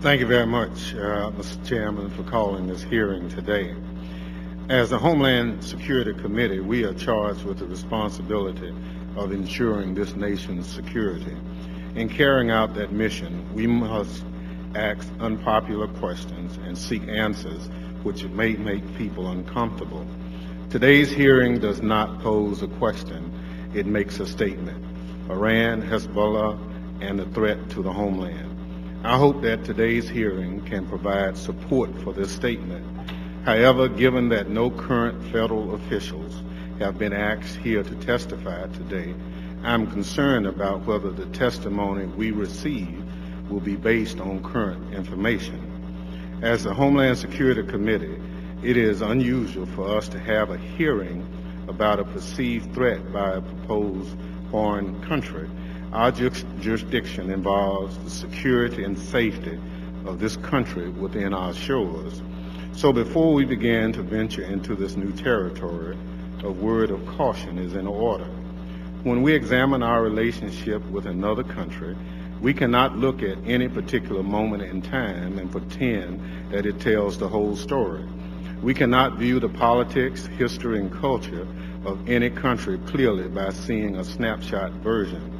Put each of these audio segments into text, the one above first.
Thank you very much, Mr. Chairman, for calling this hearing today. As the Homeland Security Committee, we are charged with the responsibility of ensuring this nation's security. In carrying out that mission, we must ask unpopular questions and seek answers which may make people uncomfortable. Today's hearing does not pose a question, it makes a statement. Iran, Hezbollah, and the threat to the homeland. I hope that today's hearing can provide support for this statement. However, given that no current federal officials have been asked here to testify today, I'm concerned about whether the testimony we receive will be based on current information. As the Homeland Security Committee, it is unusual for us to have a hearing about a perceived threat by a proposed foreign country. Our jurisdiction involves the security and safety of this country within our shores. So before we begin to venture into this new territory, a word of caution is in order. When we examine our relationship with another country, we cannot look at any particular moment in time and pretend that it tells the whole story. We cannot view the politics, history, and culture of any country clearly by seeing a snapshot version.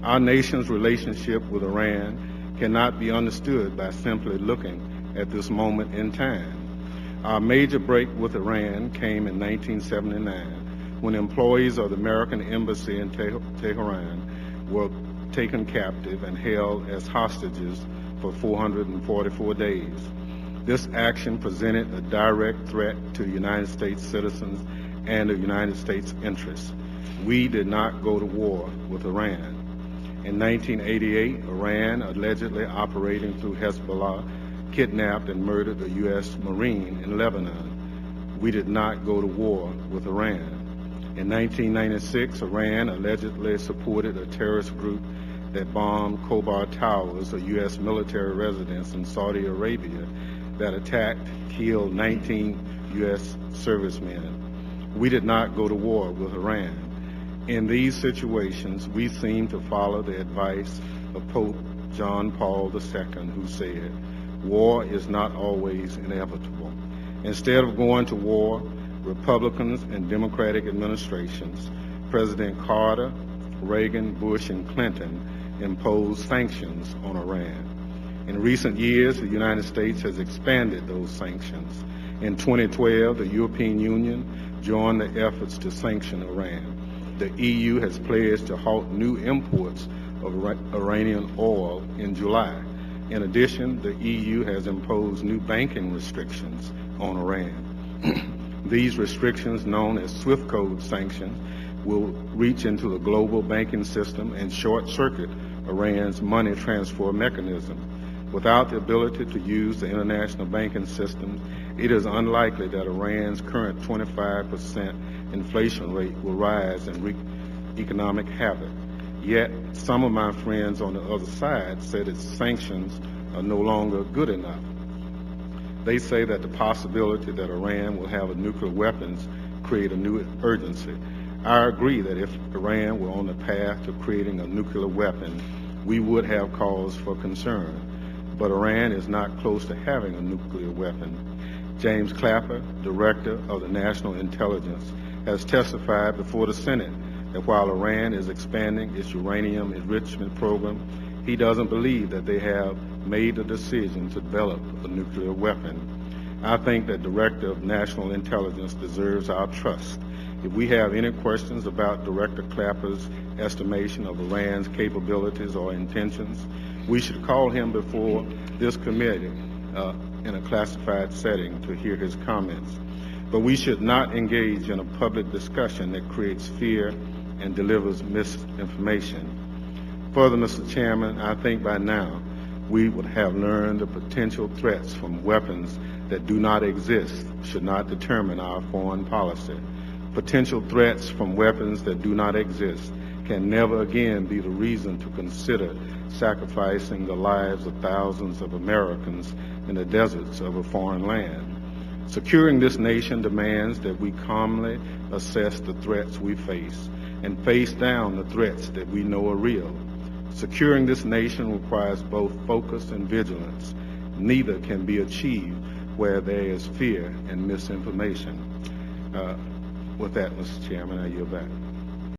Our nation's relationship with Iran cannot be understood by simply looking at this moment in time. Our major break with Iran came in 1979 when employees of the American Embassy in Tehran were taken captive and held as hostages for 444 days. This action presented a direct threat to United States citizens and the United States interests. We did not go to war with Iran. In 1988, Iran, allegedly operating through Hezbollah, kidnapped and murdered a U.S. Marine in Lebanon. We did not go to war with Iran. In 1996, Iran allegedly supported a terrorist group that bombed Khobar Towers, a U.S. military residence in Saudi Arabia, that attacked, killed 19 U.S. servicemen. We did not go to war with Iran. In these situations, we seem to follow the advice of Pope John Paul II, who said, "War is not always inevitable." Instead of going to war, Republicans and Democratic administrations, President Carter, Reagan, Bush, and Clinton, imposed sanctions on Iran. In recent years, the United States has expanded those sanctions. In 2012, the European Union joined the efforts to sanction Iran. The EU has pledged to halt new imports of Iranian oil in July. In addition, the EU has imposed new banking restrictions on Iran. These restrictions, known as SWIFT code sanctions, will reach into the global banking system and short-circuit Iran's money transfer mechanism. Without the ability to use the international banking system, it is unlikely that Iran's current 25% inflation rate will rise and wreak economic havoc. Yet, some of my friends on the other side said its sanctions are no longer good enough. They say that the possibility that Iran will have a nuclear weapons create a new urgency. I agree that if Iran were on the path to creating a nuclear weapon, we would have cause for concern. But Iran is not close to having a nuclear weapon. James Clapper, Director of the National Intelligence, has testified before the Senate that while Iran is expanding its uranium enrichment program, he doesn't believe that they have made the decision to develop a nuclear weapon. I think that Director of National Intelligence deserves our trust. If we have any questions about Director Clapper's estimation of Iran's capabilities or intentions, we should call him before this committee in a classified setting to hear his comments. But we should not engage in a public discussion that creates fear and delivers misinformation. Further, Mr. Chairman, I think by now we would have learned the potential threats from weapons that do not exist should not determine our foreign policy. Potential threats from weapons that do not exist can never again be the reason to consider sacrificing the lives of thousands of Americans in the deserts of a foreign land. Securing this nation demands that we calmly assess the threats we face and face down the threats that we know are real. Securing this nation requires both focus and vigilance. neither can be achieved where there is fear and misinformation. With that, Mr. Chairman, I yield back.